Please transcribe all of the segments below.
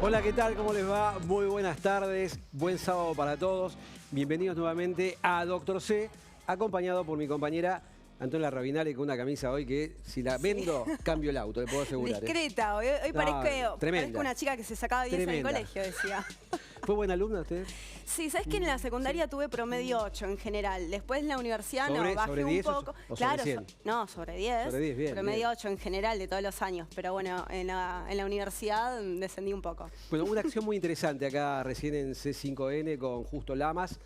Hola, ¿qué tal? ¿Cómo les va? Muy buenas tardes, buen sábado para todos. Bienvenidos nuevamente a Doctor C, acompañado por mi compañera Antonella Rabinale con una camisa hoy que si la vendo, cambio el auto, le puedo asegurar. Discreta, hoy parezco una chica que se sacaba 10 en el colegio, decía. ¿Fue buena alumna usted? Sí, sabes que en la secundaria tuve promedio 8 en general. Después en la universidad bajé un poco. O claro, sobre 100? No, sobre 10. Sobre 10, bien. Promedio 8 en general de todos los años. Pero bueno, en la universidad descendí un poco. Bueno, una acción muy interesante acá recién en C5N con Justo Lamas.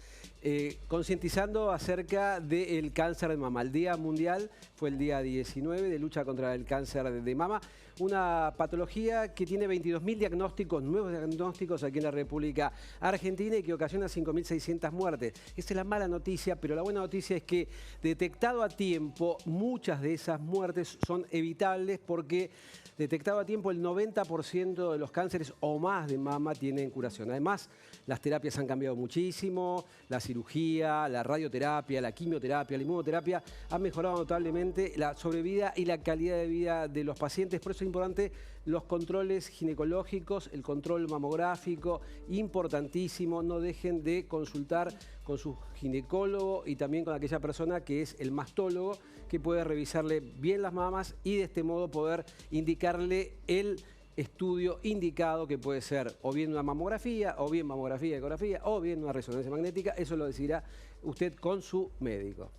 Concientizando acerca del cáncer de mama. El Día Mundial fue el día 19 de lucha contra el cáncer de mama, una patología que tiene 22.000 diagnósticos, nuevos diagnósticos aquí en la República Argentina y que ocasiona 5.600 muertes. Esa es la mala noticia, pero la buena noticia es que detectado a tiempo, muchas de esas muertes son evitables porque detectado a tiempo el 90% de los cánceres o más de mama tienen curación. Además, las terapias han cambiado muchísimo, la cirugía, la radioterapia, la quimioterapia, la inmunoterapia han mejorado notablemente la sobrevida y la calidad de vida de los pacientes. Por eso es importante los controles ginecológicos, el control mamográfico, importantísimo. No dejen de consultar con su ginecólogo y también con aquella persona que es el mastólogo, que puede revisarle bien las mamas y de este modo poder indicarle el estudio indicado, que puede ser o bien una mamografía, o bien mamografía, ecografía, o bien una resonancia magnética. Eso lo decidirá usted con su médico.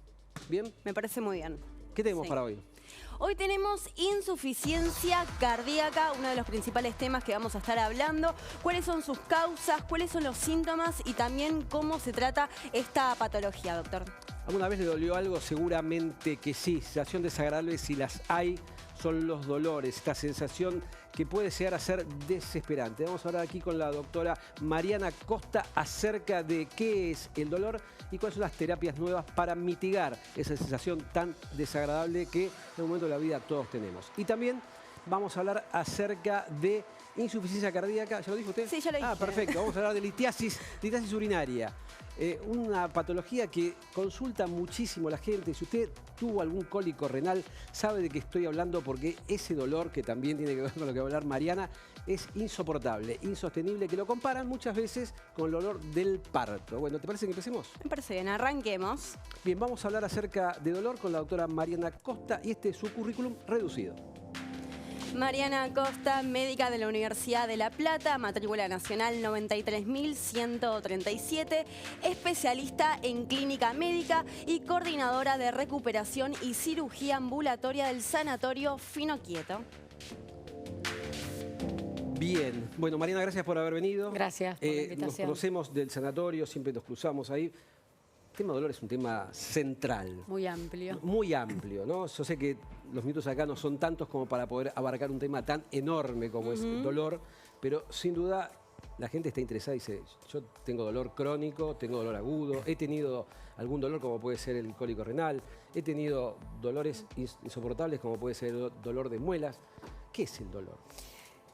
¿Bien? Me parece muy bien. ¿Qué tenemos para hoy? Hoy tenemos insuficiencia cardíaca, uno de los principales temas que vamos a estar hablando. ¿Cuáles son sus causas? ¿Cuáles son los síntomas? Y también cómo se trata esta patología, doctor. ¿Alguna vez le dolió algo? Seguramente que sí. Sensación desagradable, si las hay, son los dolores. Esta sensación que puede llegar a ser desesperante. Vamos a hablar aquí con la doctora Mariana Costa acerca de qué es el dolor y cuáles son las terapias nuevas para mitigar esa sensación tan desagradable que en un momento de la vida todos tenemos. Y también vamos a hablar acerca de insuficiencia cardíaca. ¿Ya lo dijo usted? Sí, ya lo dije. Ah, perfecto. Vamos a hablar de litiasis urinaria. Una patología que consulta muchísimo la gente. Si usted tuvo algún cólico renal, sabe de qué estoy hablando, porque ese dolor, que también tiene que ver con lo que va a hablar Mariana, es insoportable, insostenible, que lo comparan muchas veces con el dolor del parto. Bueno, ¿te parece que empecemos? Me parece bien, arranquemos. Bien, vamos a hablar acerca de dolor con la doctora Mariana Costa y este es su currículum reducido. Mariana Costa, médica de la Universidad de La Plata, matrícula nacional 93.137, especialista en clínica médica y coordinadora de recuperación y cirugía ambulatoria del Sanatorio Fino Quieto. Bien, bueno, Mariana, gracias por haber venido. Gracias por la invitación. Nos conocemos del sanatorio, siempre nos cruzamos ahí. El tema de dolor es un tema central. Muy amplio. Muy amplio, ¿no? Yo sé que los minutos acá no son tantos como para poder abarcar un tema tan enorme como es el dolor, pero sin duda la gente está interesada y dice, yo tengo dolor crónico, tengo dolor agudo, he tenido algún dolor como puede ser el cólico renal, he tenido dolores insoportables como puede ser el dolor de muelas. ¿Qué es el dolor?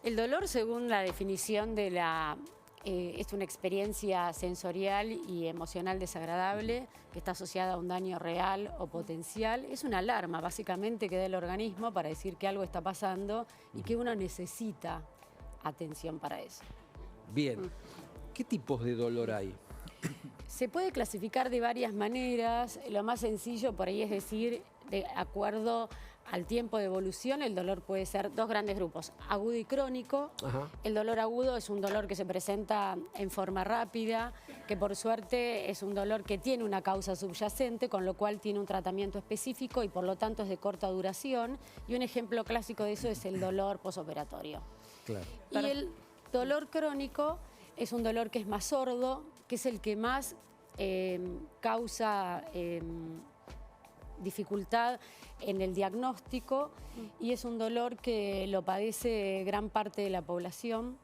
El dolor, según la definición de la... es una experiencia sensorial y emocional desagradable que está asociada a un daño real o potencial. Es una alarma, básicamente, que da el organismo para decir que algo está pasando y que uno necesita atención para eso. Bien. ¿Qué tipos de dolor hay? Se puede clasificar de varias maneras. Lo más sencillo por ahí es decir, de acuerdo al tiempo de evolución, el dolor puede ser dos grandes grupos, agudo y crónico. Ajá. El dolor agudo es un dolor que se presenta en forma rápida, que por suerte es un dolor que tiene una causa subyacente, con lo cual tiene un tratamiento específico y por lo tanto es de corta duración. Y un ejemplo clásico de eso es el dolor posoperatorio. Claro. Y el dolor crónico es un dolor que es más sordo, que es el que más causa dificultad en el diagnóstico y es un dolor que lo padece gran parte de la población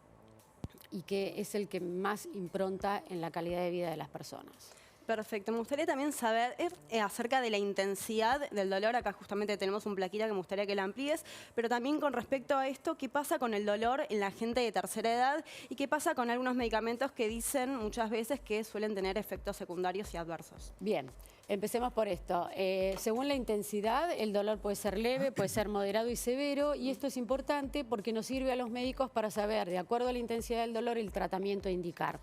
y que es el que más impronta en la calidad de vida de las personas. Perfecto. Me gustaría también saber acerca de la intensidad del dolor. Acá justamente tenemos un plaquita que me gustaría que la amplíes, pero también con respecto a esto, ¿qué pasa con el dolor en la gente de tercera edad? ¿Y qué pasa con algunos medicamentos que dicen muchas veces que suelen tener efectos secundarios y adversos? Bien, empecemos por esto. Según la intensidad, el dolor puede ser leve, puede ser moderado y severo, y esto es importante porque nos sirve a los médicos para saber, de acuerdo a la intensidad del dolor, el tratamiento a indicar.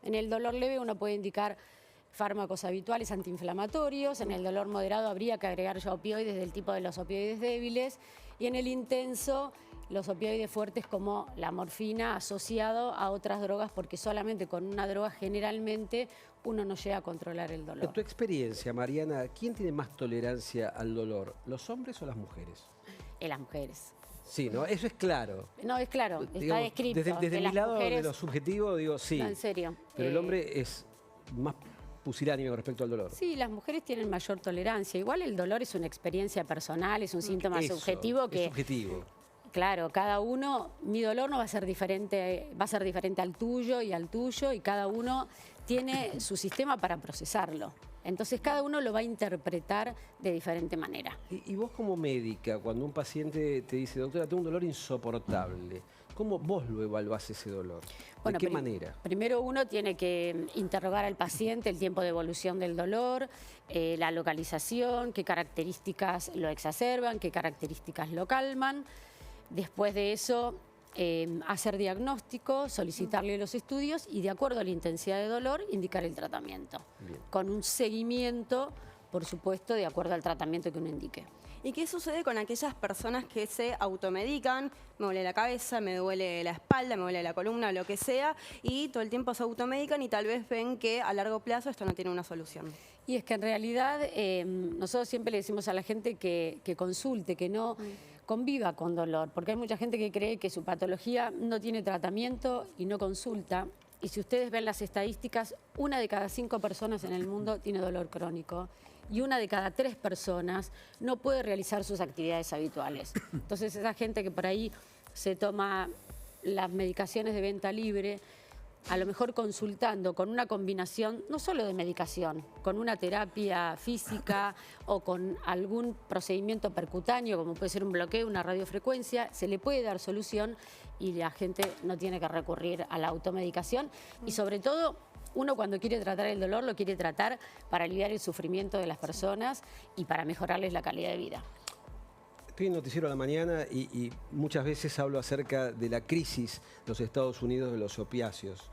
En el dolor leve uno puede indicar fármacos habituales antiinflamatorios. En el dolor moderado habría que agregar ya opioides del tipo de los opioides débiles. Y en el intenso, los opioides fuertes como la morfina asociado a otras drogas, porque solamente con una droga generalmente uno no llega a controlar el dolor. En tu experiencia, Mariana, ¿quién tiene más tolerancia al dolor? ¿Los hombres o las mujeres? Las mujeres. Sí, ¿no? Eso es claro. No, es claro, está Digamos, descrito. Desde mi lado, de lo subjetivo, digo sí. No, en serio. Pero el hombre es más pusilánime con respecto al dolor. Sí, las mujeres tienen mayor tolerancia. Igual el dolor es una experiencia personal, es un síntoma subjetivo que... Es subjetivo. Claro, cada uno, mi dolor no va a ser diferente, va a ser diferente al tuyo, y cada uno tiene su sistema para procesarlo. Entonces cada uno lo va a interpretar de diferente manera. Y vos como médica, cuando un paciente te dice, doctora, tengo un dolor insoportable, ¿cómo vos lo evaluás ese dolor? ¿De qué manera? Primero uno tiene que interrogar al paciente el tiempo de evolución del dolor, la localización, qué características lo exacerban, qué características lo calman. Después de eso, hacer diagnóstico, solicitarle los estudios y de acuerdo a la intensidad de dolor, indicar el tratamiento. Bien. Con un seguimiento, por supuesto, de acuerdo al tratamiento que uno indique. ¿Y qué sucede con aquellas personas que se automedican? Me duele la cabeza, me duele la espalda, me duele la columna, lo que sea, y todo el tiempo se automedican y tal vez ven que a largo plazo esto no tiene una solución. Y es que en realidad nosotros siempre le decimos a la gente que consulte, que no conviva con dolor, porque hay mucha gente que cree que su patología no tiene tratamiento y no consulta. Y si ustedes ven las estadísticas, 1 de cada 5 personas en el mundo tiene dolor crónico y 1 de cada 3 personas no puede realizar sus actividades habituales. Entonces esa gente que por ahí se toma las medicaciones de venta libre, a lo mejor consultando con una combinación no solo de medicación, con una terapia física o con algún procedimiento percutáneo, como puede ser un bloqueo, una radiofrecuencia, se le puede dar solución y la gente no tiene que recurrir a la automedicación. Y sobre todo, uno cuando quiere tratar el dolor, lo quiere tratar para aliviar el sufrimiento de las personas y para mejorarles la calidad de vida. Estoy en Noticiero a la Mañana y muchas veces hablo acerca de la crisis de los Estados Unidos de los opiáceos.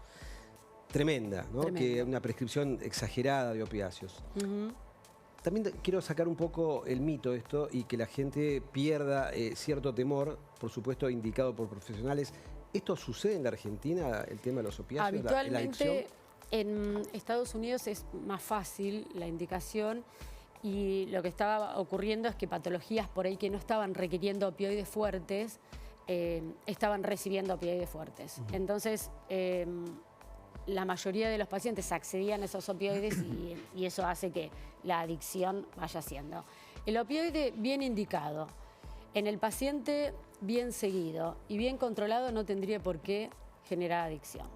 Tremenda, ¿no? Tremendo. Que una prescripción exagerada de opiáceos. También quiero sacar un poco el mito de esto y que la gente pierda cierto temor, por supuesto indicado por profesionales. ¿Esto sucede en la Argentina, el tema de los opiáceos? Habitualmente en Estados Unidos es más fácil la indicación y lo que estaba ocurriendo es que patologías por ahí que no estaban requiriendo opioides fuertes, estaban recibiendo opioides fuertes. Entonces, la mayoría de los pacientes accedían a esos opioides y eso hace que la adicción vaya siendo. El opioide bien indicado, en el paciente bien seguido y bien controlado no tendría por qué generar adicción.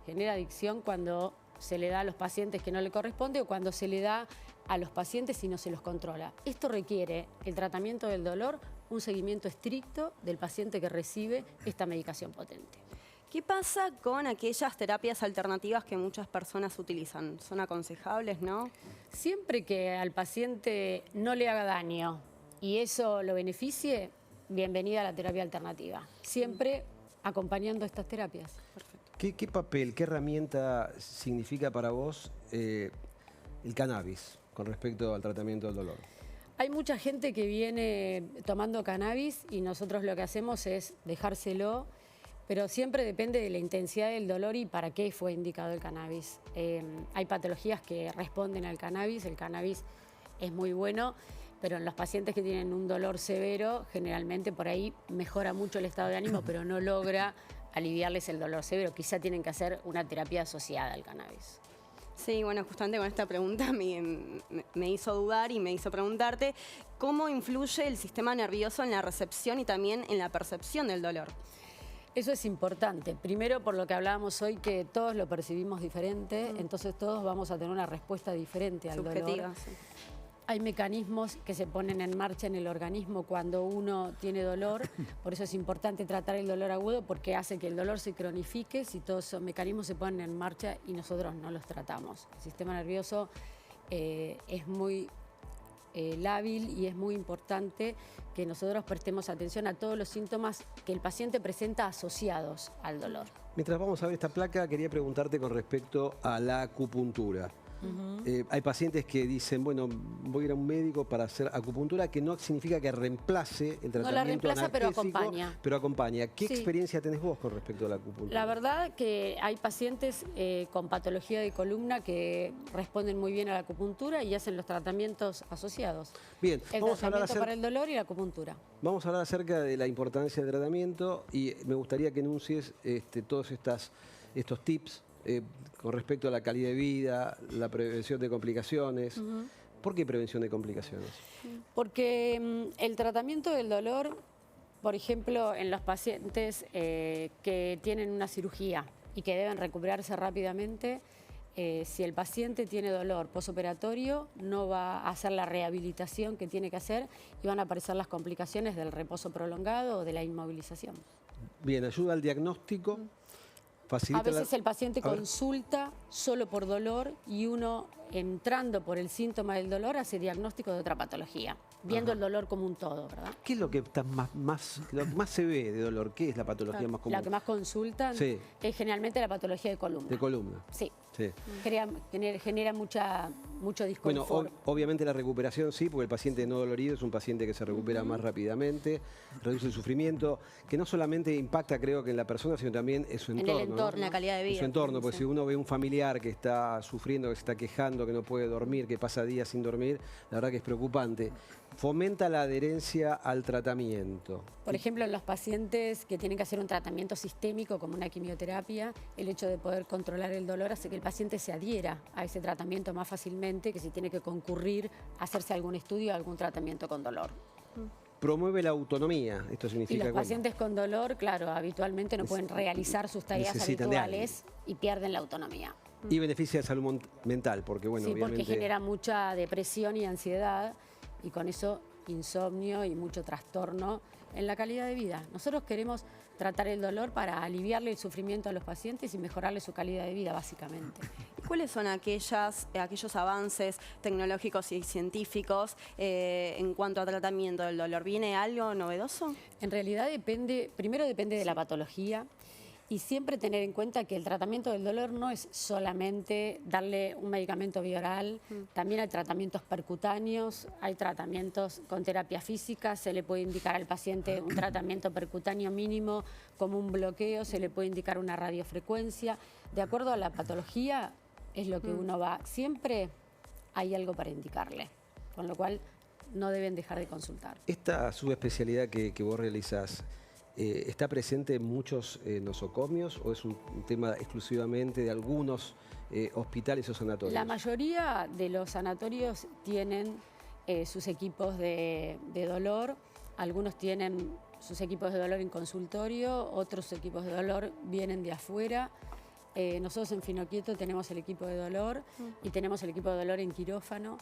Genera adicción cuando se le da a los pacientes que no le corresponde o cuando se le da a los pacientes y no se los controla. Esto requiere el tratamiento del dolor, un seguimiento estricto del paciente que recibe esta medicación potente. ¿Qué pasa con aquellas terapias alternativas que muchas personas utilizan? ¿Son aconsejables, no? Siempre que al paciente no le haga daño y eso lo beneficie, bienvenida a la terapia alternativa. Siempre acompañando estas terapias. Perfecto. ¿Qué papel, qué herramienta significa para vos el cannabis con respecto al tratamiento del dolor? Hay mucha gente que viene tomando cannabis y nosotros lo que hacemos es dejárselo, pero siempre depende de la intensidad del dolor y para qué fue indicado el cannabis. Hay patologías que responden al cannabis, el cannabis es muy bueno, pero en los pacientes que tienen un dolor severo, generalmente por ahí mejora mucho el estado de ánimo, pero no logra aliviarles el dolor severo. Quizá tienen que hacer una terapia asociada al cannabis. Sí, bueno, justamente con esta pregunta me hizo dudar y me hizo preguntarte cómo influye el sistema nervioso en la recepción y también en la percepción del dolor. Eso es importante. Primero, por lo que hablábamos hoy, que todos lo percibimos diferente, entonces todos vamos a tener una respuesta diferente al Subjetiva, dolor. sí. Hay mecanismos que se ponen en marcha en el organismo cuando uno tiene dolor, por eso es importante tratar el dolor agudo porque hace que el dolor se cronifique si todos esos mecanismos se ponen en marcha y nosotros no los tratamos. El sistema nervioso es muy lábil y es muy importante que nosotros prestemos atención a todos los síntomas que el paciente presenta asociados al dolor. Mientras vamos a ver esta placa, quería preguntarte con respecto a la acupuntura. Hay pacientes que dicen, bueno, voy a ir a un médico para hacer acupuntura, que no significa que reemplace el tratamiento No la reemplaza, pero anestésico, acompaña. pero acompaña. ¿Qué Sí. experiencia tenés vos con respecto a la acupuntura? La verdad que hay pacientes con patología de columna que responden muy bien a la acupuntura y hacen los tratamientos asociados. Bien, El vamos a hablar tratamiento para el dolor y la acupuntura. Vamos a hablar acerca de la importancia del tratamiento y me gustaría que enuncies todos estos tips con respecto a la calidad de vida, la prevención de complicaciones. ¿Por qué prevención de complicaciones? Porque el tratamiento del dolor, por ejemplo, en los pacientes que tienen una cirugía y que deben recuperarse rápidamente, si el paciente tiene dolor posoperatorio, no va a hacer la rehabilitación que tiene que hacer y van a aparecer las complicaciones del reposo prolongado o de la inmovilización. Bien, ayuda al diagnóstico, facilita A veces el paciente A ver. consulta solo por dolor y uno, entrando por el síntoma del dolor, hace diagnóstico de otra patología, viendo el dolor como un todo, ¿verdad? ¿Qué es lo que lo que más se ve de dolor? ¿Qué es la patología más común? La que más consultan Sí. es generalmente la patología de columna. De columna. Sí, Sí. genera mucho Bueno, disconfort. obviamente la recuperación sí, porque el paciente no dolorido es un paciente que se recupera más rápidamente, reduce el sufrimiento, que no solamente impacta, creo que en la persona, sino también en su En el entorno. ¿no? entorno. En la calidad de En vida. su entorno, porque Sí. si uno ve un familiar que está sufriendo, que se está quejando, que no puede dormir, que pasa días sin dormir, la verdad que es preocupante. Fomenta la adherencia al tratamiento. Por ejemplo, en los pacientes que tienen que hacer un tratamiento sistémico como una quimioterapia, el hecho de poder controlar el dolor hace que el paciente se adhiera a ese tratamiento más fácilmente que si tiene que concurrir a hacerse algún estudio o algún tratamiento con dolor. Promueve la autonomía. Esto Y significa los bueno, pacientes con dolor, claro, habitualmente no pueden realizar sus tareas necesitan de habituales y pierden la autonomía. y beneficia la salud mental, porque bueno, Sí, porque obviamente genera mucha depresión y ansiedad y con eso insomnio y mucho trastorno en la calidad de vida. Nosotros queremos tratar el dolor para aliviarle el sufrimiento a los pacientes y mejorarle su calidad de vida, básicamente. ¿Y cuáles son aquellos avances tecnológicos y científicos en cuanto a tratamiento del dolor? ¿Viene algo novedoso? En realidad primero depende de la patología y siempre tener en cuenta que el tratamiento del dolor no es solamente darle un medicamento bioral, también hay tratamientos percutáneos, hay tratamientos con terapia física, se le puede indicar al paciente un tratamiento percutáneo mínimo como un bloqueo, se le puede indicar una radiofrecuencia. De acuerdo a la patología es lo que uno va, siempre hay algo para indicarle, con lo cual no deben dejar de consultar. esta subespecialidad que vos realizás, ¿está presente en muchos nosocomios o es un tema exclusivamente de algunos hospitales o sanatorios? La mayoría de los sanatorios tienen sus equipos de dolor, algunos tienen sus equipos de dolor en consultorio, otros equipos de dolor vienen de afuera. Nosotros en Finoquieto tenemos el equipo de dolor y tenemos el equipo de dolor en quirófano.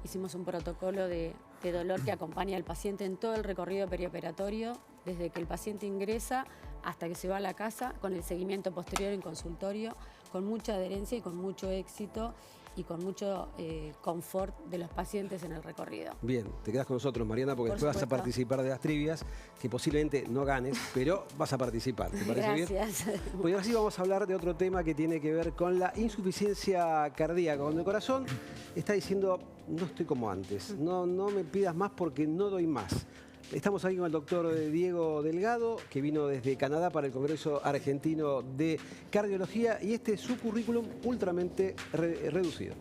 Hicimos un protocolo de dolor que acompaña al paciente en todo el recorrido perioperatorio, desde que el paciente ingresa hasta que se va a la casa, con el seguimiento posterior en consultorio, con mucha adherencia y con mucho éxito y con mucho confort de los pacientes en el recorrido. Bien, te quedas con nosotros, Mariana, porque Por después vas a supuesto. participar de las trivias, que posiblemente no ganes, pero vas a participar. ¿Te parece bien? Gracias. Pues ahora sí vamos a hablar de otro tema que tiene que ver con la insuficiencia cardíaca, cuando el corazón está diciendo, no estoy como antes, no me pidas más porque no doy más. Estamos aquí con el doctor Diego Delgado, que vino desde Canadá para el Congreso Argentino de Cardiología, y este es su currículum ultramente reducido.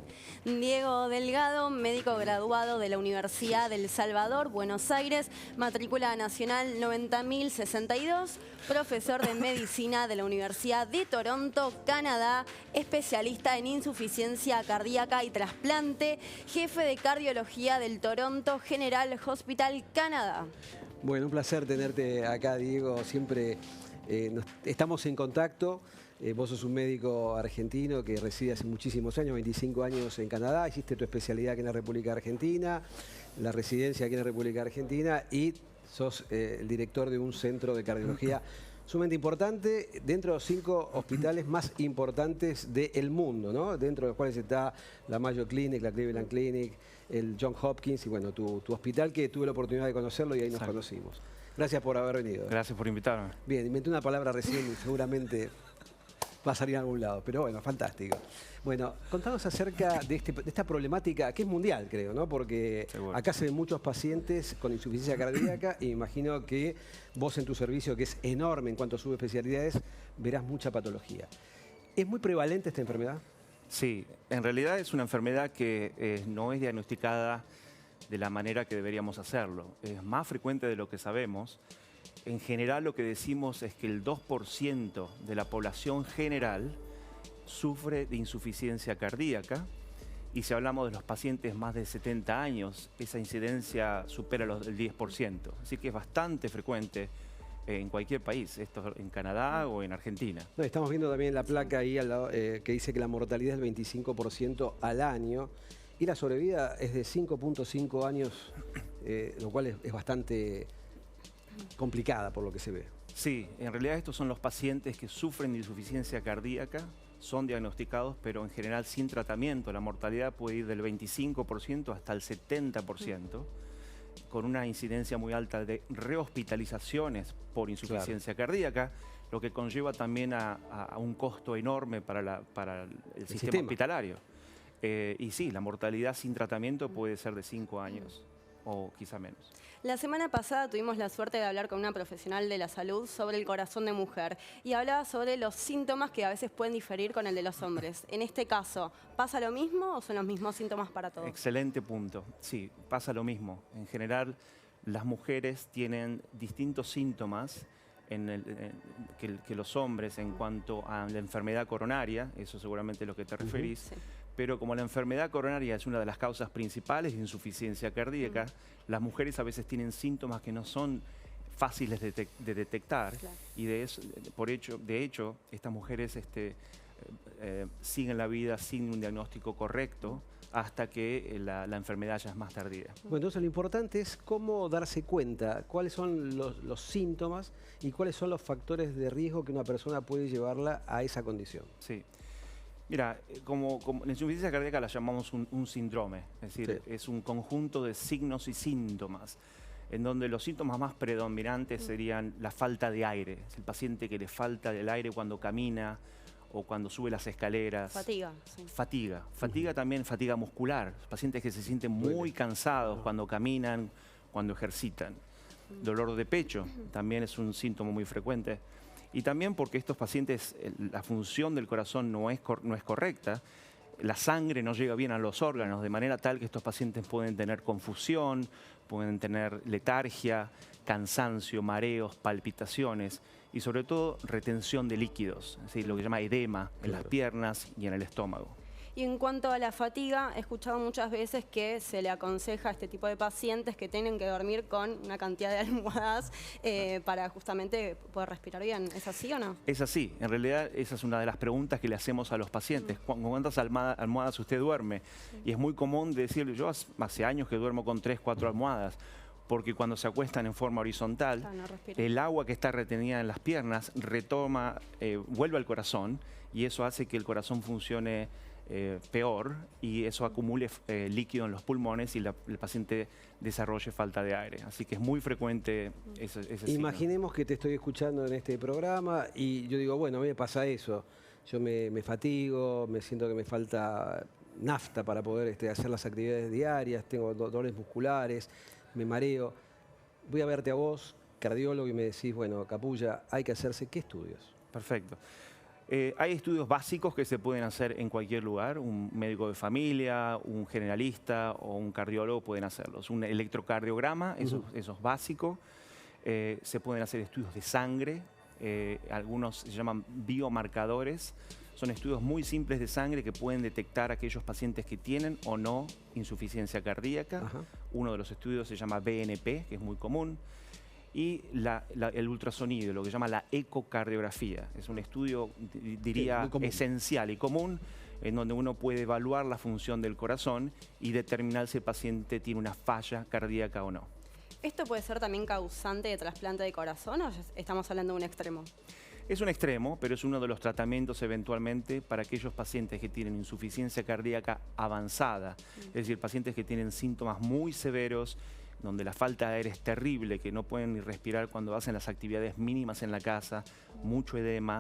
Diego Delgado, médico graduado de la Universidad del Salvador, Buenos Aires, matrícula nacional 90.062, profesor de medicina de la Universidad de Toronto, Canadá, especialista en insuficiencia cardíaca y trasplante, jefe de cardiología del Toronto General Hospital, Canadá. Bueno, un placer tenerte acá, Diego. Siempre Estamos en contacto. Vos sos un médico argentino que reside hace muchísimos años, 25 años en Canadá. Hiciste tu especialidad aquí en la República Argentina, la residencia aquí en la República Argentina y sos el director de un centro de cardiología sumamente importante, dentro de los 5 hospitales más importantes del mundo, ¿no? Dentro de los cuales está la Mayo Clinic, la Cleveland Clinic, el John Hopkins y bueno, tu hospital, que tuve la oportunidad de conocerlo y ahí nos conocimos. Gracias por haber venido. Gracias por invitarme. Bien, inventé una palabra recién y seguramente va a salir a algún lado, pero bueno, fantástico. Bueno, contanos acerca de esta problemática que es mundial, creo, ¿no? Porque acá se ven muchos pacientes con insuficiencia cardíaca y imagino que vos en tu servicio, que es enorme en cuanto a subespecialidades, verás mucha patología. ¿Es muy prevalente esta enfermedad? Sí, en realidad es una enfermedad que no es diagnosticada de la manera que deberíamos hacerlo. Es más frecuente de lo que sabemos. En general lo que decimos es que el 2% de la población general sufre de insuficiencia cardíaca y si hablamos de los pacientes más de 70 años, esa incidencia supera el 10%. Así que es bastante frecuente en cualquier país, esto en Canadá o en Argentina. No, estamos viendo también la placa ahí al lado, que dice que la mortalidad es del 25% al año y la sobrevida es de 5.5 años, lo cual es bastante complicada por lo que se ve. Sí, en realidad estos son los pacientes que sufren de insuficiencia cardíaca, son diagnosticados, pero en general sin tratamiento. La mortalidad puede ir del 25% hasta el 70%, con una incidencia muy alta de rehospitalizaciones por insuficiencia cardíaca, lo que conlleva también a un costo enorme para el sistema hospitalario. Y sí, la mortalidad sin tratamiento puede ser de 5 años o quizá menos. La semana pasada tuvimos la suerte de hablar con una profesional de la salud sobre el corazón de mujer y hablaba sobre los síntomas que a veces pueden diferir con el de los hombres. En este caso, ¿pasa lo mismo o son los mismos síntomas para todos? Excelente punto. Sí, pasa lo mismo. En general, las mujeres tienen distintos síntomas que los hombres en cuanto a la enfermedad coronaria, eso seguramente es lo que te referís, sí. Pero como la enfermedad coronaria es una de las causas principales de insuficiencia cardíaca, las mujeres a veces tienen síntomas que no son fáciles de detectar y de hecho estas mujeres siguen la vida sin un diagnóstico correcto hasta que la enfermedad ya es más tardía. Bueno, entonces lo importante es cómo darse cuenta, cuáles son los síntomas y cuáles son los factores de riesgo que una persona puede llevarla a esa condición. Sí. Mira, como la insuficiencia cardíaca la llamamos un síndrome, es decir, es un conjunto de signos y síntomas, en donde los síntomas más predominantes serían la falta de aire, es el paciente que le falta el aire cuando camina o cuando sube las escaleras. Fatiga. Sí. Fatiga también, fatiga muscular, pacientes que se sienten muy cansados cuando caminan, cuando ejercitan. Dolor de pecho también es un síntoma muy frecuente. Y también porque estos pacientes, la función del corazón no es correcta, la sangre no llega bien a los órganos, de manera tal que estos pacientes pueden tener confusión, pueden tener letargia, cansancio, mareos, palpitaciones y sobre todo retención de líquidos, es decir, lo que se llama edema en las piernas y en el estómago. Y en cuanto a la fatiga, he escuchado muchas veces que se le aconseja a este tipo de pacientes que tienen que dormir con una cantidad de almohadas para justamente poder respirar bien. ¿Es así o no? Es así. En realidad esa es una de las preguntas que le hacemos a los pacientes. ¿Cuántas almohadas usted duerme? Y es muy común decirle, yo hace años que duermo con 3, 4 almohadas. Porque cuando se acuestan en forma horizontal, el agua que está retenida en las piernas vuelve al corazón y eso hace que el corazón funcione peor y eso acumule líquido en los pulmones y el paciente desarrolle falta de aire. Así que es muy frecuente ese signo. Imaginemos que te estoy escuchando en este programa y yo digo, bueno, a mí me pasa eso. Yo me fatigo, me siento que me falta nafta para poder hacer las actividades diarias, tengo dolores musculares, me mareo. Voy a verte a vos, cardiólogo, y me decís, bueno, Capulla, hay que hacerse, ¿qué estudios? Perfecto. Hay estudios básicos que se pueden hacer en cualquier lugar. Un médico de familia, un generalista o un cardiólogo pueden hacerlos. Un electrocardiograma, eso es básico. Se pueden hacer estudios de sangre. Algunos se llaman biomarcadores. Son estudios muy simples de sangre que pueden detectar aquellos pacientes que tienen o no insuficiencia cardíaca. Uno de los estudios se llama BNP, que es muy común. y el ultrasonido, lo que se llama la ecocardiografía. Es un estudio, diría, esencial y común, en donde uno puede evaluar la función del corazón y determinar si el paciente tiene una falla cardíaca o no. ¿Esto puede ser también causante de trasplante de corazón o ya estamos hablando de un extremo? Es un extremo, pero es uno de los tratamientos eventualmente para aquellos pacientes que tienen insuficiencia cardíaca avanzada. Es decir, pacientes que tienen síntomas muy severos, donde la falta de aire es terrible, que no pueden ni respirar cuando hacen las actividades mínimas en la casa, mucho edema,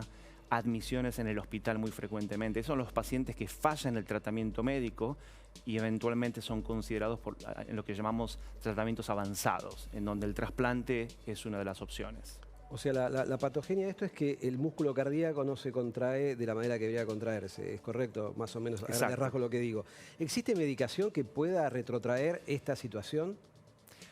admisiones en el hospital muy frecuentemente. Esos son los pacientes que fallan el tratamiento médico y eventualmente son considerados en lo que llamamos tratamientos avanzados, en donde el trasplante es una de las opciones. O sea, la patogenia de esto es que el músculo cardíaco no se contrae de la manera que debería contraerse. ¿Es correcto? Más o menos, a grandes rasgos lo que digo. ¿Existe medicación que pueda retrotraer esta situación?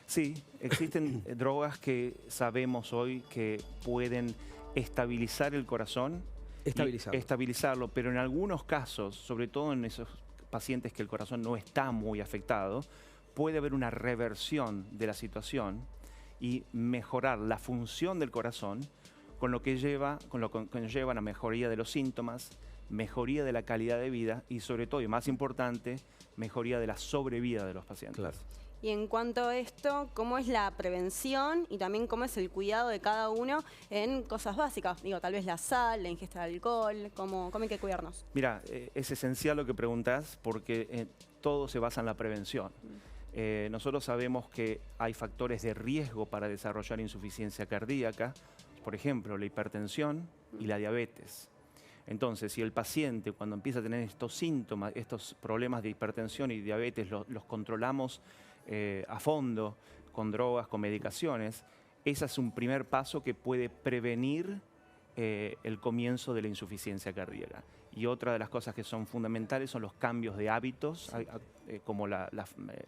Sí, existen drogas que sabemos hoy que pueden estabilizar el corazón. Estabilizarlo, pero en algunos casos, sobre todo en esos pacientes que el corazón no está muy afectado, puede haber una reversión de la situación y mejorar la función del corazón, con lo que lleva a una mejoría de los síntomas, mejoría de la calidad de vida y sobre todo, y más importante, mejoría de la sobrevida de los pacientes. Claro. Y en cuanto a esto, ¿cómo es la prevención y también cómo es el cuidado de cada uno en cosas básicas? Digo, tal vez la sal, la ingesta de alcohol, ¿cómo hay que cuidarnos? Mira, es esencial lo que preguntás porque todo se basa en la prevención. Nosotros sabemos que hay factores de riesgo para desarrollar insuficiencia cardíaca, por ejemplo, la hipertensión y la diabetes. Entonces, si el paciente cuando empieza a tener estos síntomas, estos problemas de hipertensión y diabetes, los controlamos a fondo con drogas, con medicaciones, ese es un primer paso que puede prevenir el comienzo de la insuficiencia cardíaca. Y otra de las cosas que son fundamentales son los cambios de hábitos, como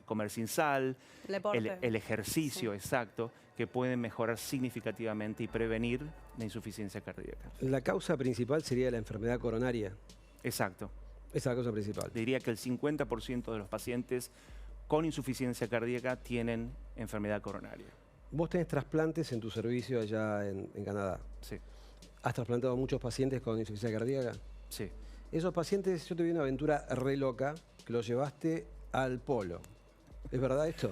comer sin sal, el ejercicio, exacto, que pueden mejorar significativamente y prevenir la insuficiencia cardíaca. La causa principal sería la enfermedad coronaria. Exacto. Esa es la causa principal. Diría que el 50% de los pacientes con insuficiencia cardíaca tienen enfermedad coronaria. Vos tenés trasplantes en tu servicio allá en Canadá. Sí. ¿Has trasplantado a muchos pacientes con insuficiencia cardíaca? Sí. Esos pacientes, yo te vi una aventura re loca, que los llevaste al polo. ¿Es verdad esto?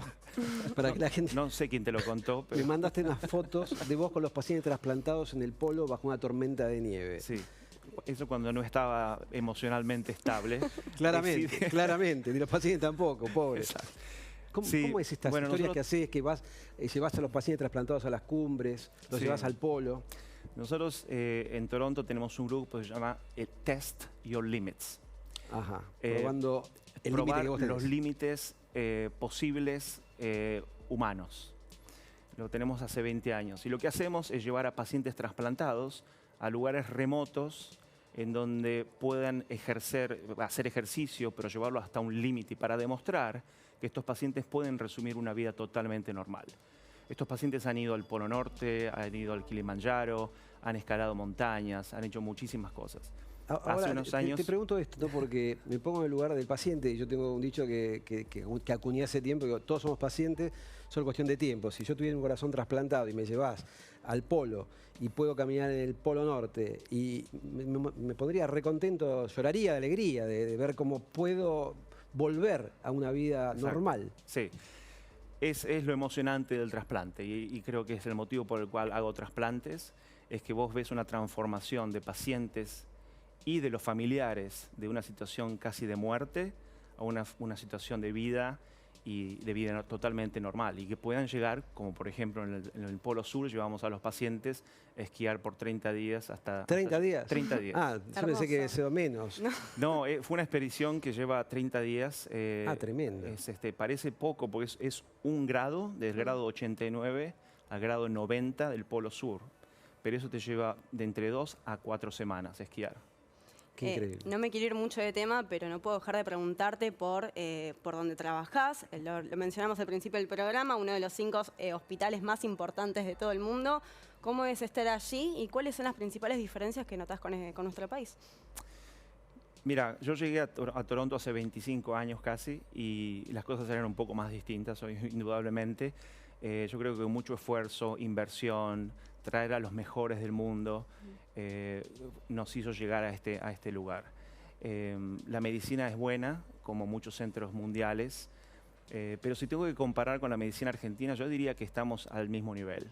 Para que la gente... No sé quién te lo contó, pero... Me mandaste unas fotos de vos con los pacientes trasplantados en el polo bajo una tormenta de nieve. Sí. Eso cuando no estaba emocionalmente estable. Claramente, claramente. Ni los pacientes tampoco, pobres. ¿Cómo es estas historias que haces, que llevas a los pacientes trasplantados a las cumbres, los llevas al polo? Nosotros en Toronto tenemos un grupo que se llama Test Your Limits. Ajá, probando el límite que vos tenés. Los límites posibles humanos. Lo tenemos hace 20 años. Y lo que hacemos es llevar a pacientes trasplantados a lugares remotos en donde puedan hacer ejercicio, pero llevarlo hasta un límite para demostrar que estos pacientes pueden resumir una vida totalmente normal. Estos pacientes han ido al Polo Norte, han ido al Kilimanjaro, han escalado montañas, han hecho muchísimas cosas. Ahora, hace unos años... te pregunto esto, ¿no? Porque me pongo en el lugar del paciente y yo tengo un dicho que acuñé hace tiempo, que todos somos pacientes, solo cuestión de tiempo. Si yo tuviera un corazón trasplantado y me llevas al polo y puedo caminar en el Polo Norte y me pondría recontento, lloraría de alegría de ver cómo puedo volver a una vida normal. Sí. Es lo emocionante del trasplante y creo que es el motivo por el cual hago trasplantes, es que vos ves una transformación de pacientes y de los familiares de una situación casi de muerte a una situación de vida y de vida totalmente normal y que puedan llegar, como por ejemplo en el Polo Sur, llevamos a los pacientes a esquiar por 30 días hasta... ¿30 días? 30 días. Ah, yo pensé que se menos. No, fue una expedición que lleva 30 días. Tremendo. Parece poco porque es un grado, del grado 89 al grado 90 del Polo Sur, pero eso te lleva de entre 2 a 4 semanas a esquiar. Qué increíble. No me quiero ir mucho de tema, pero no puedo dejar de preguntarte por dónde trabajás. Lo mencionamos al principio del programa, uno de los 5 hospitales más importantes de todo el mundo. ¿Cómo es estar allí y cuáles son las principales diferencias que notás con nuestro país? Mira, yo llegué a Toronto hace 25 años casi y las cosas eran un poco más distintas hoy, indudablemente. Yo creo que mucho esfuerzo, inversión, traer a los mejores del mundo, nos hizo llegar a este lugar. La medicina es buena, como muchos centros mundiales, pero si tengo que comparar con la medicina argentina, yo diría que estamos al mismo nivel.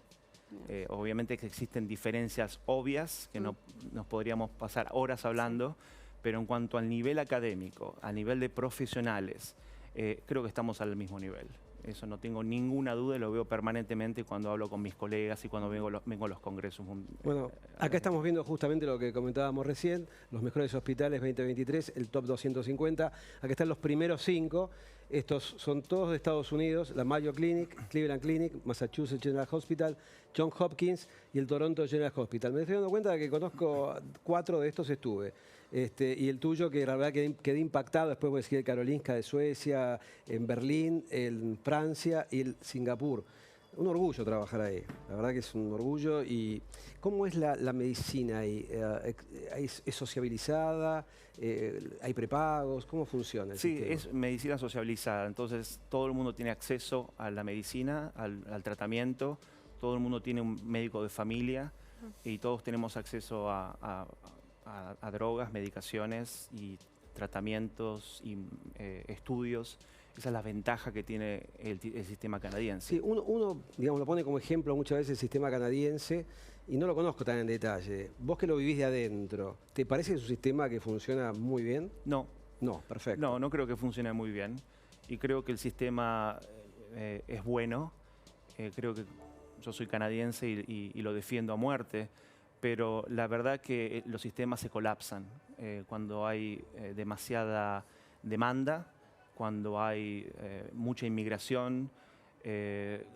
Obviamente que existen diferencias obvias, que no nos podríamos pasar horas hablando, pero en cuanto al nivel académico, al nivel de profesionales, creo que estamos al mismo nivel. Eso no tengo ninguna duda y lo veo permanentemente cuando hablo con mis colegas y cuando vengo a los congresos. Bueno, acá estamos viendo justamente lo que comentábamos recién, los mejores hospitales 2023, el top 250. Acá están los primeros 5. Estos son todos de Estados Unidos, la Mayo Clinic, Cleveland Clinic, Massachusetts General Hospital, Johns Hopkins y el Toronto General Hospital. Me estoy dando cuenta de que conozco 4 de estos estuve. Y el tuyo, que la verdad quedé impactado, después voy a decir el Karolinska de Suecia, en Berlín, en Francia y el Singapur. Un orgullo trabajar ahí, la verdad que es un orgullo. ¿Y cómo es la medicina ahí? ¿Es sociabilizada? ¿Hay prepagos? ¿Cómo funciona el sistema? Es medicina sociabilizada, entonces todo el mundo tiene acceso a la medicina, al tratamiento, todo el mundo tiene un médico de familia y todos tenemos acceso a drogas, medicaciones y tratamientos y estudios. Esa es la ventaja que tiene el sistema canadiense. Sí, uno, digamos, lo pone como ejemplo muchas veces el sistema canadiense y no lo conozco tan en detalle. Vos que lo vivís de adentro, ¿te parece que es un sistema que funciona muy bien? No. No, perfecto. No creo que funcione muy bien y creo que el sistema es bueno. Creo que yo soy canadiense y lo defiendo a muerte, pero la verdad que los sistemas se colapsan cuando hay demasiada demanda, cuando hay mucha inmigración,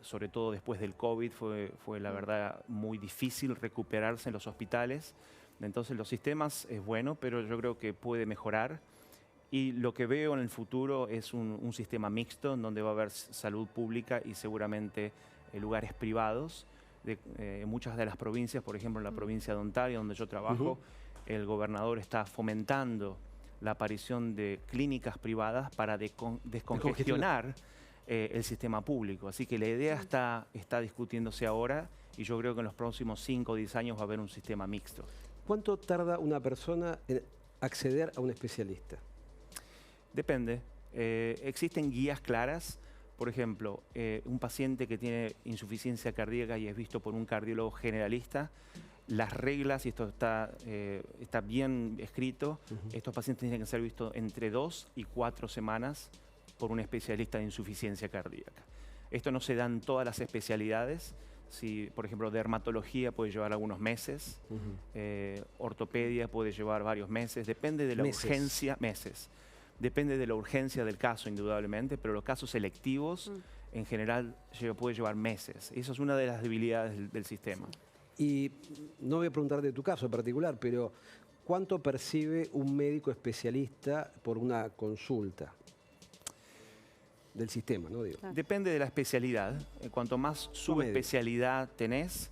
sobre todo después del COVID, fue la verdad muy difícil recuperarse en los hospitales. Entonces los sistemas es bueno, pero yo creo que puede mejorar. Y lo que veo en el futuro es un sistema mixto, en donde va a haber salud pública y seguramente lugares privados. En muchas de las provincias, por ejemplo en la provincia de Ontario, donde yo trabajo, el gobernador está fomentando la aparición de clínicas privadas para descongestionar el sistema público. Así que la idea está discutiéndose ahora y yo creo que en los próximos 5 o 10 años va a haber un sistema mixto. ¿Cuánto tarda una persona en acceder a un especialista? Depende. Existen guías claras. Por ejemplo, un paciente que tiene insuficiencia cardíaca y es visto por un cardiólogo generalista, las reglas, y esto está bien escrito, estos pacientes tienen que ser vistos entre 2 y 4 semanas por un especialista de insuficiencia cardíaca. Esto no se da en todas las especialidades. Si, por ejemplo, dermatología puede llevar algunos meses, ortopedia puede llevar varios meses, depende de la urgencia, depende de la urgencia del caso, indudablemente, pero los casos selectivos, en general, puede llevar meses. Esa es una de las debilidades del sistema. Y no voy a preguntar de tu caso en particular, pero ¿cuánto percibe un médico especialista por una consulta? Del sistema, ¿no? Digo. Depende de la especialidad. Cuanto más subespecialidad tenés,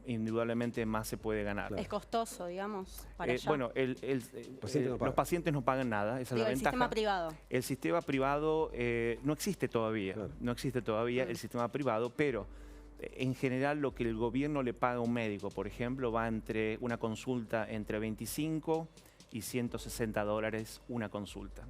indudablemente más se puede ganar. Claro. Es costoso, digamos, para allá. Bueno, los pacientes no pagan nada, esa es la ventaja. El sistema privado. El sistema privado no existe todavía, no existe todavía el sistema privado, pero en general lo que el gobierno le paga a un médico, por ejemplo, va entre una consulta entre 25 y $160 una consulta.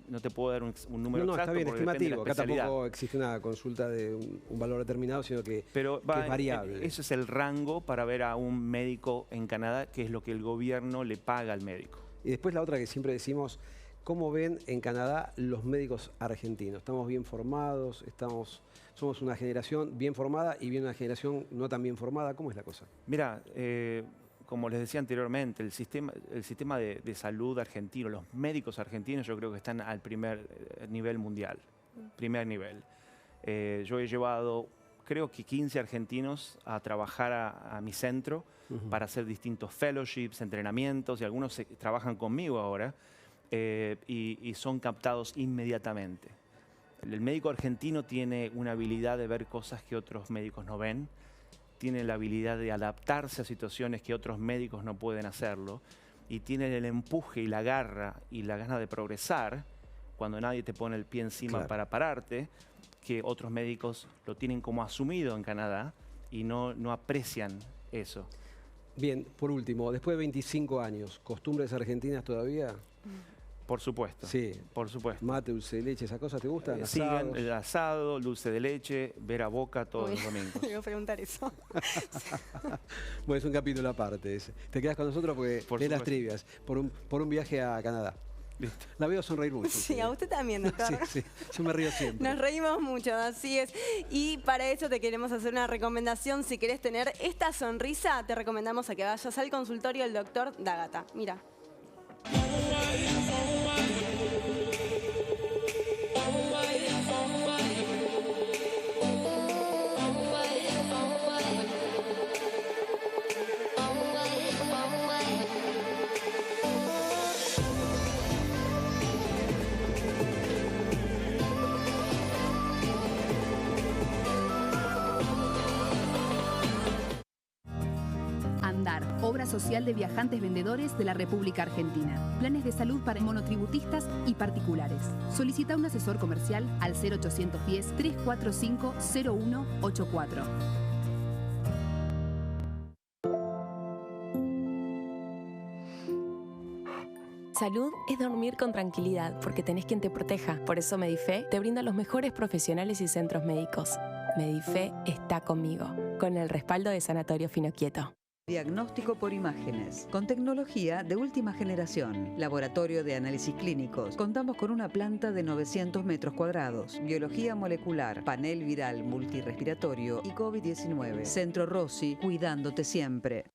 No te puedo dar un número exacto. Está bien, porque estimativo. Acá tampoco existe una consulta de un valor determinado, sino que es variable. Ese es el rango para ver a un médico en Canadá, que es lo que el gobierno le paga al médico. Y después la otra que siempre decimos, ¿cómo ven en Canadá los médicos argentinos? ¿Estamos bien formados? ¿Somos una generación bien formada y una generación no tan bien formada? ¿Cómo es la cosa? Mira, como les decía anteriormente, el sistema de salud argentino, los médicos argentinos, yo creo que están al primer nivel mundial. Primer nivel. Yo he llevado, creo que 15 argentinos a trabajar a mi centro para hacer distintos fellowships, entrenamientos, y algunos trabajan conmigo ahora y son captados inmediatamente. El médico argentino tiene una habilidad de ver cosas que otros médicos no ven. Tiene la habilidad de adaptarse a situaciones que otros médicos no pueden hacerlo, y tienen el empuje y la garra y la gana de progresar cuando nadie te pone el pie encima para pararte, que otros médicos lo tienen como asumido en Canadá y no aprecian eso. Bien, por último, después de 25 años, ¿costumbres argentinas todavía? Por supuesto. Sí. Por supuesto. Mate, dulce de leche, ¿esas cosas te gustan? Siguen ¿Asados? el asado, dulce de leche, ver a Boca todos los domingos. Le iba a preguntar eso. Bueno, es un capítulo aparte ese. Te quedas con nosotros porque Por lees las supuesto. trivias por un viaje a Canadá. Listo. La veo sonreír mucho. Sí, a usted también, doctor. Sí, yo me río siempre. Nos reímos mucho, así es. Y para eso te queremos hacer una recomendación. Si querés tener esta sonrisa, te recomendamos a que vayas al consultorio del doctor D'Agata. Mira. Andar, obra social de viajantes vendedores de la República Argentina. Planes de salud para monotributistas y particulares. Solicita un asesor comercial al 0810-345-0184. Salud es dormir con tranquilidad porque tenés quien te proteja. Por eso Medife te brinda los mejores profesionales y centros médicos. Medife está conmigo, con el respaldo de Sanatorio Finoquieto. Diagnóstico por imágenes, con tecnología de última generación. Laboratorio de análisis clínicos. Contamos con una planta de 900 metros cuadrados. Biología molecular, panel viral multirrespiratorio y COVID-19. Centro Rossi, cuidándote siempre.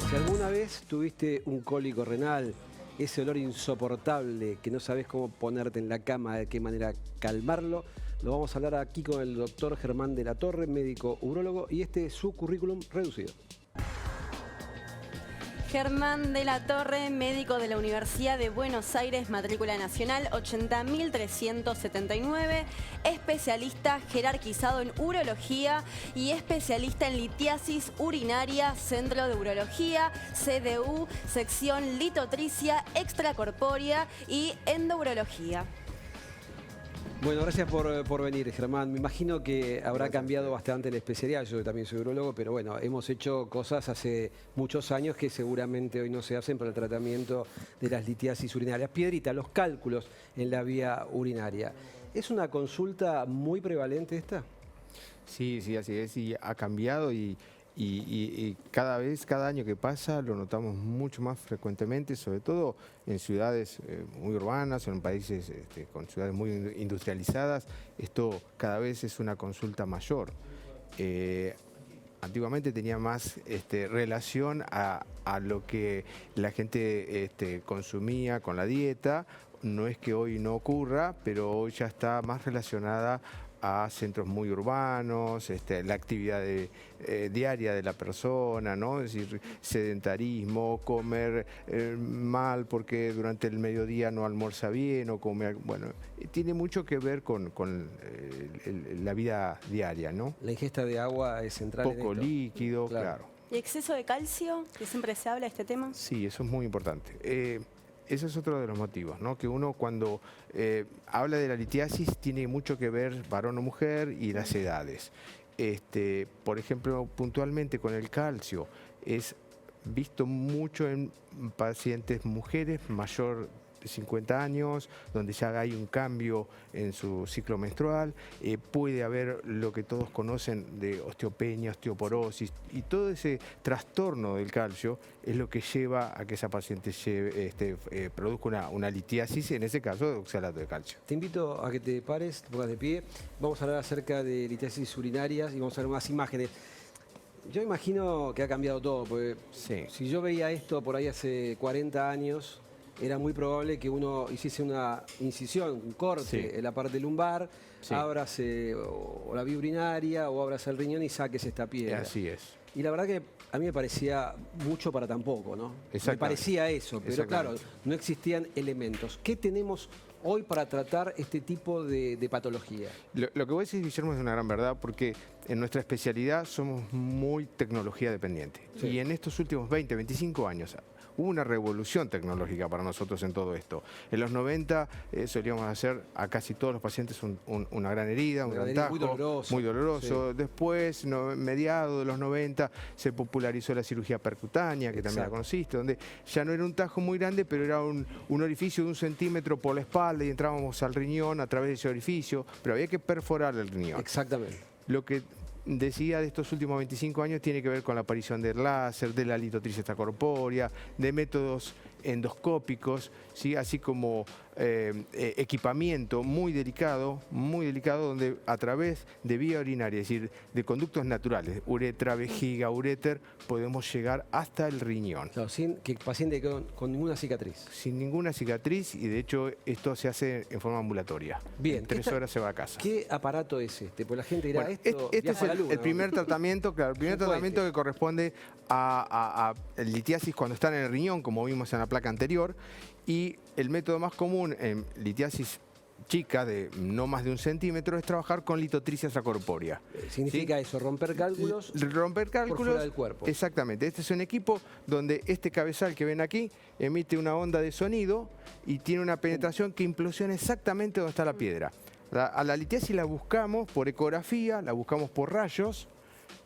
Si alguna vez tuviste un cólico renal, ese olor insoportable que no sabes cómo ponerte en la cama, de qué manera calmarlo, lo vamos a hablar aquí con el doctor Germán de la Torre, médico urólogo, y este es su currículum reducido. Germán de la Torre, médico de la Universidad de Buenos Aires, matrícula nacional 80.379, especialista jerarquizado en urología y especialista en litiasis urinaria, Centro de Urología, CDU, sección litotricia, extracorpórea y endourología. Bueno, gracias por venir, Germán. Me imagino que habrá cambiado bastante la especialidad. Yo también soy urólogo, pero bueno, hemos hecho cosas hace muchos años que seguramente hoy no se hacen para el tratamiento de las litiasis urinarias. Piedrita, los cálculos en la vía urinaria. ¿Es una consulta muy prevalente esta? Sí, así es, y ha cambiado y cada año que pasa lo notamos mucho más frecuentemente, sobre todo en ciudades muy urbanas o en países con ciudades muy industrializadas. Esto cada vez es una consulta mayor. Antiguamente tenía más relación a lo que la gente consumía con la dieta. No es que hoy no ocurra, pero hoy ya está más relacionada a centros muy urbanos, la actividad diaria de la persona, ¿no? Es decir, sedentarismo, comer mal porque durante el mediodía no almuerza bien o come, bueno, tiene mucho que ver con la vida diaria, ¿no? La ingesta de agua es central en Poco esto. líquido, claro. ¿Y exceso de calcio? Que siempre se habla de este tema. Sí, eso es muy importante. Ese es otro de los motivos, ¿no? Que uno cuando habla de la litiasis tiene mucho que ver varón o mujer y las edades. Por ejemplo, puntualmente con el calcio, es visto mucho en pacientes mujeres mayor de 50 años, donde ya hay un cambio en su ciclo menstrual. Puede haber lo que todos conocen de osteopenia, osteoporosis, y todo ese trastorno del calcio es lo que lleva a que esa paciente produzca una litiasis, en ese caso de oxalato de calcio. Te invito a que te pares, te pongas de pie. Vamos a hablar acerca de litiasis urinarias y vamos a ver unas imágenes. Yo imagino que ha cambiado todo, porque Sí. si yo veía esto por ahí hace 40 años, era muy probable que uno hiciese una incisión, un corte en la parte lumbar, ábrase o la vía urinaria o ábrase el riñón y saques esta piedra. Así es. Y la verdad que a mí me parecía mucho para tan poco, ¿no? Me parecía eso, pero claro, no existían elementos. ¿Qué tenemos hoy para tratar este tipo de patología? Lo que vos decís, Guillermo, es una gran verdad, porque en nuestra especialidad somos muy tecnología dependiente. Y en estos últimos 20, 25 años hubo una revolución tecnológica para nosotros en todo esto. En los 90 solíamos hacer a casi todos los pacientes una gran herida, un gran tajo, muy doloroso. Después, mediados de los 90, se popularizó la cirugía percutánea, que también la conociste, donde ya no era un tajo muy grande, pero era un orificio de 1 centímetro por la espalda y entrábamos al riñón a través de ese orificio, pero había que perforar el riñón. Exactamente. Lo que decía de estos últimos 25 años tiene que ver con la aparición del láser, de la litotricia extracorpórea, de métodos endoscópicos, ¿sí? Así como equipamiento muy delicado, donde a través de vía urinaria, es decir, de conductos naturales, uretra, vejiga, uréter, podemos llegar hasta el riñón. Claro, sin que el paciente quede con ninguna cicatriz. Sin ninguna cicatriz, y de hecho esto se hace en forma ambulatoria. Bien. En 3 horas se va a casa. ¿Qué aparato es este? Pues la gente dirá, Bueno, esto este es el primer tratamiento, claro, el primer tratamiento que corresponde a litiasis cuando están en el riñón, como vimos en la placa anterior, y el método más común en litiasis chica de no más de 1 centímetro es trabajar con litotricia extracorpórea. ¿Significa eso? ¿Romper cálculos? Romper cálculos por fuera del cuerpo. Exactamente. Este es un equipo donde este cabezal que ven aquí emite una onda de sonido y tiene una penetración que implosiona exactamente donde está la piedra. A la litiasis la buscamos por ecografía, la buscamos por rayos,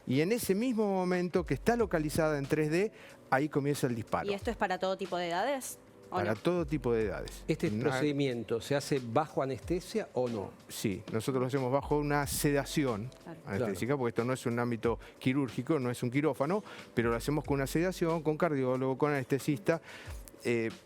y en ese mismo momento que está localizada en 3D, ahí comienza el disparo. ¿Y esto es para todo tipo de edades? Para todo tipo de edades. ¿Este procedimiento se hace bajo anestesia o no? Sí, nosotros lo hacemos bajo una sedación anestésica, porque esto no es un ámbito quirúrgico, no es un quirófano, pero lo hacemos con una sedación, con cardiólogo, con anestesista,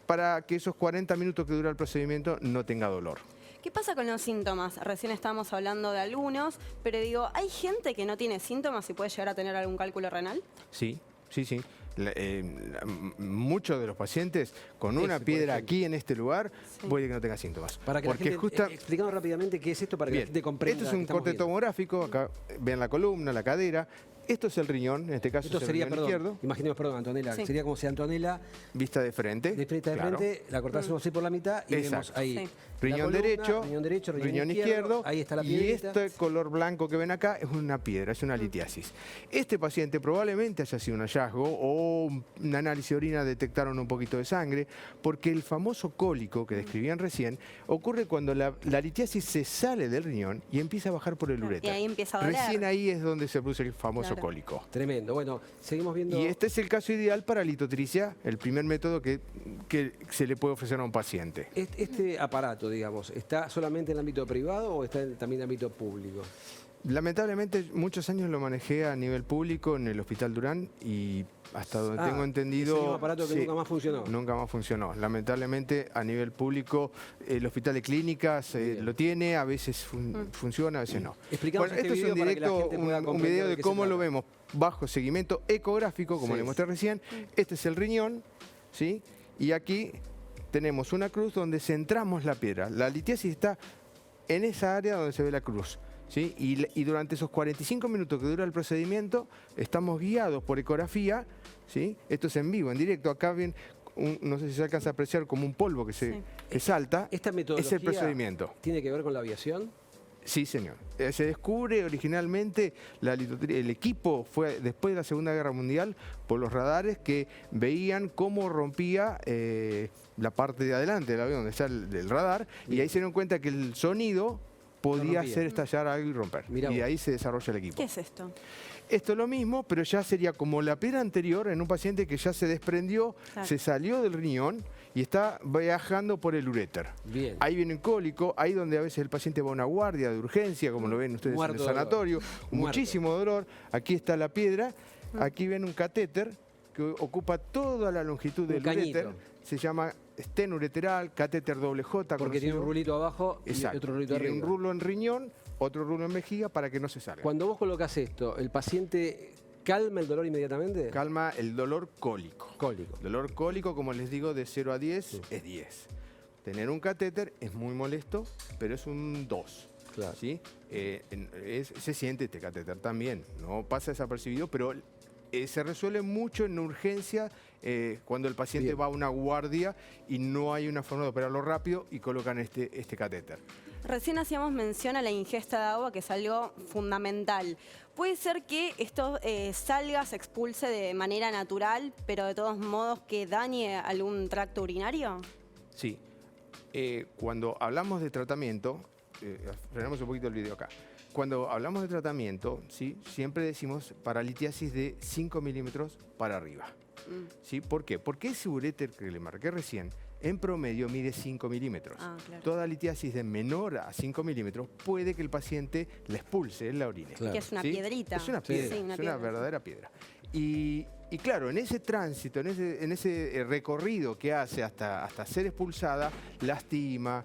para que esos 40 minutos que dura el procedimiento no tenga dolor. ¿Qué pasa con los síntomas? Recién estábamos hablando de algunos, pero digo, ¿hay gente que no tiene síntomas y puede llegar a tener algún cálculo renal? Sí. Muchos de los pacientes con una piedra aquí en este lugar puede que no tenga síntomas. Para que explicamos rápidamente qué es esto para que la gente comprenda. Esto es un corte tomográfico, acá ven la columna, la cadera. Esto es el riñón, en este caso esto es el sería, riñón izquierdo. Imaginemos, Antonella, sería como si Antonella... Vista de frente. De frente, la cortásemos así por la mitad y vemos ahí. Riñón derecho, riñón izquierdo, ahí está la y este color blanco que ven acá es una piedra, es una litiasis. Este paciente probablemente haya sido un hallazgo o un análisis de orina detectaron un poquito de sangre, porque el famoso cólico que describían recién ocurre cuando la litiasis se sale del riñón y empieza a bajar por el uréter. Y ahí empieza a doler. Recién ahí es donde se produce el famoso cólico. Tremendo. Bueno, seguimos viendo... Y este es el caso ideal para litotricia, el primer método que se le puede ofrecer a un paciente. Este aparato, digamos, ¿está solamente en el ámbito privado o está también en el ámbito público? Lamentablemente, muchos años lo manejé a nivel público en el Hospital Durán y hasta donde tengo entendido... Es un aparato que nunca más funcionó. Nunca más funcionó. Lamentablemente, a nivel público, el Hospital de Clínicas lo tiene, a veces funciona, a veces no. Explicamos bueno, esto es un directo, un video de cómo lo vemos bajo seguimiento ecográfico, como le mostré recién. Este es el riñón, ¿sí? Y aquí tenemos una cruz donde centramos la piedra. La litiasis está en esa área donde se ve la cruz. ¿Sí? Y durante esos 45 minutos que dura el procedimiento, estamos guiados por ecografía, ¿sí? Esto es en vivo, en directo. Acá ven, no sé si se alcanza a apreciar como un polvo que salta. ¿Esta metodología es el procedimiento? ¿Tiene que ver con la aviación? Sí, señor. Se descubre originalmente, el equipo fue después de la Segunda Guerra Mundial por los radares que veían cómo rompía la parte de adelante del avión, donde está el radar, y ahí se dieron cuenta que el sonido podía hacer estallar algo y romper. Y ahí se desarrolla el equipo. ¿Qué es esto? Esto es lo mismo, pero ya sería como la piedra anterior en un paciente que ya se desprendió, se salió del riñón y está viajando por el uréter. Bien. Ahí viene el cólico, ahí donde a veces el paciente va a una guardia de urgencia, como lo ven ustedes en el sanatorio, muchísimo dolor. Aquí está la piedra, aquí ven un catéter que ocupa toda la longitud del uréter. Se llama estén ureteral, catéter doble J. Porque tiene un rulito abajo y otro rulito arriba. Tiene un rulo en riñón, otro rulo en vejiga para que no se salga. Cuando vos colocas esto, el paciente ¿Calma el dolor inmediatamente? Calma el dolor cólico. Cólico. Dolor cólico, como les digo, de 0 a 10 es 10. Tener un catéter es muy molesto, pero es un 2. Claro. ¿Sí? Se siente este catéter también, no pasa desapercibido, pero se resuelve mucho en urgencia cuando el paciente va a una guardia y no hay una forma de operarlo rápido y colocan este catéter. Recién hacíamos mención a la ingesta de agua, que es algo fundamental. ¿Puede ser que esto salga, se expulse de manera natural, pero de todos modos que dañe algún tracto urinario? Sí. Cuando hablamos de tratamiento, frenamos un poquito el video acá. Cuando hablamos de tratamiento, ¿sí? Siempre decimos para litiasis de 5 milímetros para arriba. ¿Sí? ¿Por qué? Porque ese uréter que le marqué recién, en promedio mide 5 milímetros. Claro. Toda litiasis de menor a 5 milímetros puede que el paciente la expulse, la orine. Claro. Que es una piedrita. Es una piedra, Sí, una es piedra. una verdadera piedra. Y claro, en ese tránsito, en ese recorrido que hace hasta ser expulsada, lastima,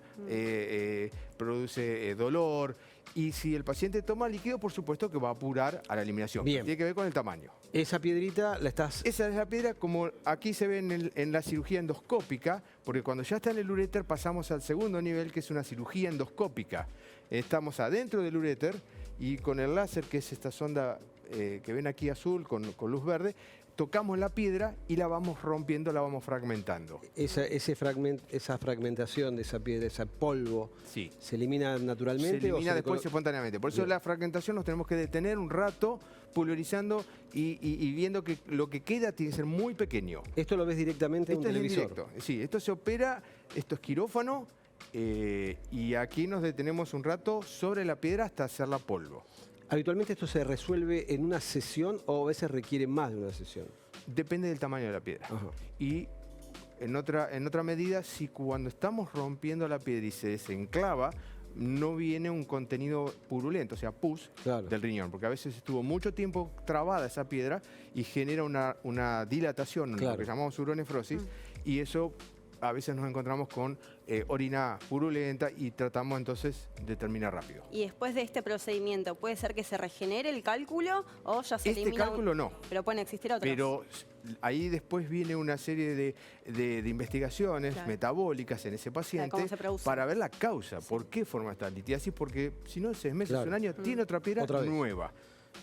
produce dolor. Y si el paciente toma líquido, por supuesto que va a apurar a la eliminación. Bien. Tiene que ver con el tamaño. Esa piedrita la estás... Esa es la piedra, como aquí se ve en la cirugía endoscópica, porque cuando ya está en el uréter pasamos al segundo nivel, que es una cirugía endoscópica. Estamos adentro del uréter y con el láser, que es esta sonda que ven aquí azul con luz verde, tocamos la piedra y la vamos rompiendo, la vamos fragmentando. Esa fragmentación de esa piedra, ese polvo, Sí. ¿se elimina naturalmente? Se elimina o después espontáneamente. Por eso la fragmentación nos tenemos que detener un rato pulverizando y viendo que lo que queda tiene que ser muy pequeño. ¿Esto lo ves directamente en un Esto es televisor? directo. Sí, esto se opera, esto es quirófano y aquí nos detenemos un rato sobre la piedra hasta hacerla polvo. ¿Habitualmente esto se resuelve en una sesión o a veces requiere más de una sesión? Depende del tamaño de la piedra. Ajá. Y en otra medida, si cuando estamos rompiendo la piedra y se desenclava, no viene un contenido purulento, o sea, pus, Claro. del riñón, porque a veces estuvo mucho tiempo trabada esa piedra y genera una dilatación, Claro. lo que llamamos uronefrosis, y eso a veces nos encontramos con orina purulenta y tratamos entonces de terminar rápido. Y después de este procedimiento, ¿puede ser que se regenere el cálculo o ya se Este elimina? cálculo no. Pero pueden existir otros. Pero ahí después viene una serie de investigaciones Claro. metabólicas en ese paciente cómo se produce. para ver la causa. ¿Por qué forma esta litiasis? Porque si no, 6 meses, Claro. un año, tiene otra piedra Otra vez. nueva.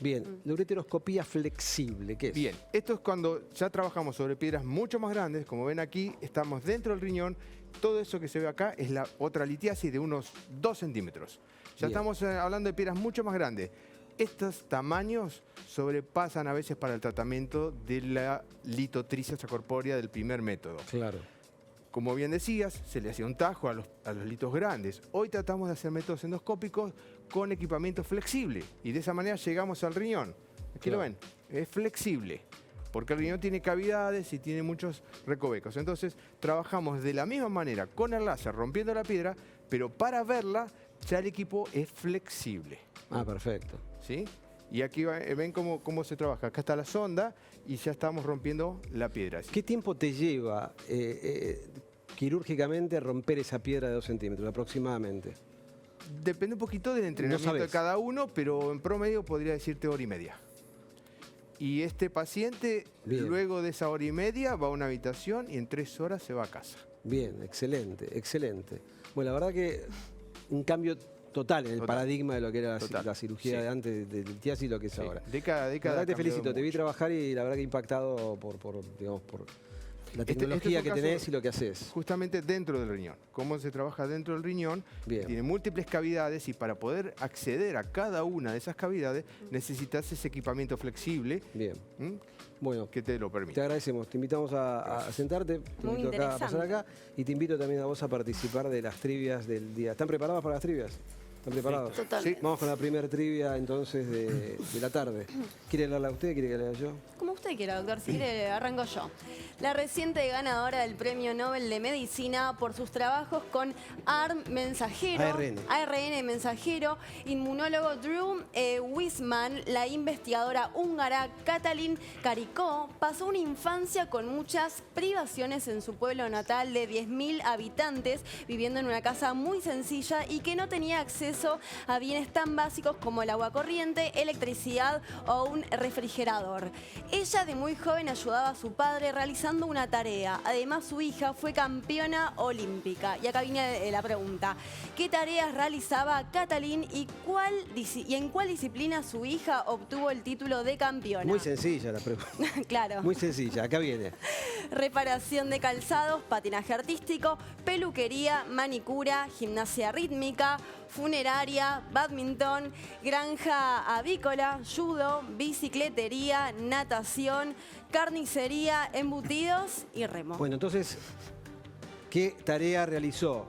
Bien, la ureteroscopía flexible, ¿qué es? Bien, esto es cuando ya trabajamos sobre piedras mucho más grandes. Como ven aquí, estamos dentro del riñón. Todo eso que se ve acá es la otra litiasis de unos 2 centímetros. Ya Bien. estamos hablando de piedras mucho más grandes. Estos tamaños sobrepasan a veces para el tratamiento de la litotricia extracorpórea del primer método. Claro. Como bien decías, se le hacía un tajo a los litos grandes. Hoy tratamos de hacer métodos endoscópicos con equipamiento flexible y de esa manera llegamos al riñón. Aquí Claro. lo ven, es flexible, porque el riñón tiene cavidades y tiene muchos recovecos. Entonces trabajamos de la misma manera con el láser rompiendo la piedra, pero para verla ya el equipo es flexible. Ah, perfecto. ¿Sí? Y aquí ven cómo se trabaja. Acá está la sonda y ya estamos rompiendo la piedra. ¿Qué tiempo te lleva quirúrgicamente romper esa piedra de 2 centímetros aproximadamente? Depende un poquito del entrenamiento de sabes. cada uno, pero en promedio podría decirte 1 hora y media. Y este paciente, Bien. luego de esa 1 hora y media, va a una habitación y en 3 horas se va a casa. Bien, excelente, excelente. Bueno, la verdad que un cambio total en el Total. paradigma de lo que era Total. la cirugía Sí. de antes de litiasis y lo que es Sí, ahora. década, La verdad que te ha cambiado felicito, te vi mucho. trabajar y la verdad que impactado por la Este tecnología es un que caso tenés y lo que haces. Justamente dentro del riñón. Cómo se trabaja dentro del riñón. Bien. Tiene múltiples cavidades y para poder acceder a cada una de esas cavidades necesitas ese equipamiento flexible. Bien. ¿m? Bueno, Que te lo te permite. agradecemos. Te invitamos a sentarte, te Muy invito acá a pasar interesante. acá y te invito también a vos a participar de las trivias del día. ¿Están preparados para las trivias? ¿Están preparados? Totalmente. Vamos con la primera trivia entonces de la tarde. ¿Quiere leerla usted? ¿Quiere que la lea yo? Como usted quiera, doctor, si quiere, arranco yo. La reciente ganadora del Premio Nobel de Medicina por sus trabajos con ARN mensajero, ARN mensajero, inmunólogo Drew Wiseman, la investigadora húngara Katalin Karikó, pasó una infancia con muchas privaciones en su pueblo natal de 10.000 habitantes, viviendo en una casa muy sencilla y que no tenía acceso acceso a bienes tan básicos como el agua corriente, electricidad o un refrigerador. Ella de muy joven ayudaba a su padre realizando una tarea. Además, su hija fue campeona olímpica. Y acá viene la pregunta. ¿Qué tareas realizaba Katalin y en cuál disciplina su hija obtuvo el título de campeona? Muy sencilla la pregunta. Claro. Muy sencilla, acá viene. Reparación de calzados, patinaje artístico, peluquería, manicura, gimnasia rítmica, funeraria, badminton, granja avícola, judo, bicicletería, natación, carnicería, embutidos y remo. Bueno, entonces, ¿qué tarea realizó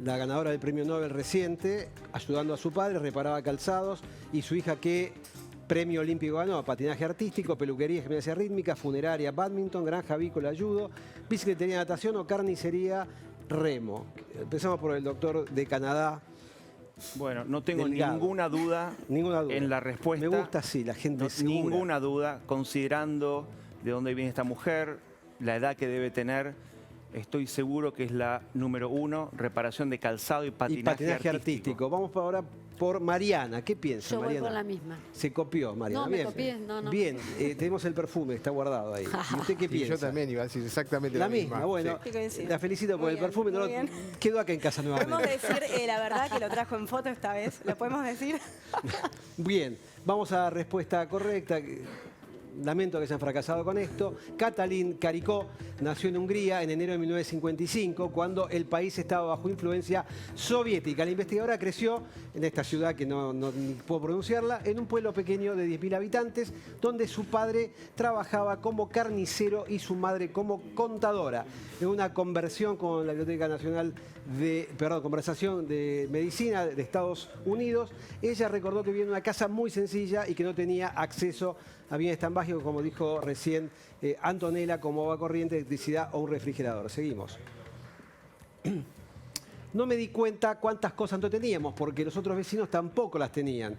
la ganadora del premio Nobel reciente, ayudando a su padre, reparaba calzados, y su hija qué premio olímpico ganó? Patinaje artístico, peluquería, gimnasia rítmica, funeraria, badminton, granja avícola, judo, bicicletería, natación o carnicería, remo. Empezamos por el doctor de Canadá. Bueno, no tengo Delgado. ninguna duda en la respuesta. Me gusta así, la gente No, segura. ninguna duda, considerando de dónde viene esta mujer, la edad que debe tener, estoy seguro que es la número 1, reparación de calzado y patinaje artístico. Vamos ahora por Mariana. ¿Qué piensa, Yo voy Mariana? por la misma. Se copió, Mariana. No, me Bien. copié, no. Bien, tenemos el perfume, está guardado ahí. ¿Y usted qué Y piensa? yo también iba a decir exactamente La lo misma, bueno. Qué coincidencia. La felicito por Muy el bien, perfume. muy No, bien. quedó acá en casa Podemos nuevamente. decir la verdad que lo trajo en foto esta vez. ¿Lo podemos decir? Bien, vamos a la respuesta correcta. Lamento que se han fracasado con esto. Katalin Karikó nació en Hungría en enero de 1955, cuando el país estaba bajo influencia soviética. La investigadora creció en esta ciudad, que no ni puedo pronunciarla, en un pueblo pequeño de 10.000 habitantes, donde su padre trabajaba como carnicero y su madre como contadora. En una conversación con la Biblioteca Nacional Conversación de Medicina de Estados Unidos, ella recordó que vivía en una casa muy sencilla y que no tenía acceso a bienes tan básicos, como dijo recién Antonella, como agua corriente, electricidad o un refrigerador. Seguimos. No me di cuenta cuántas cosas no teníamos, porque los otros vecinos tampoco las tenían.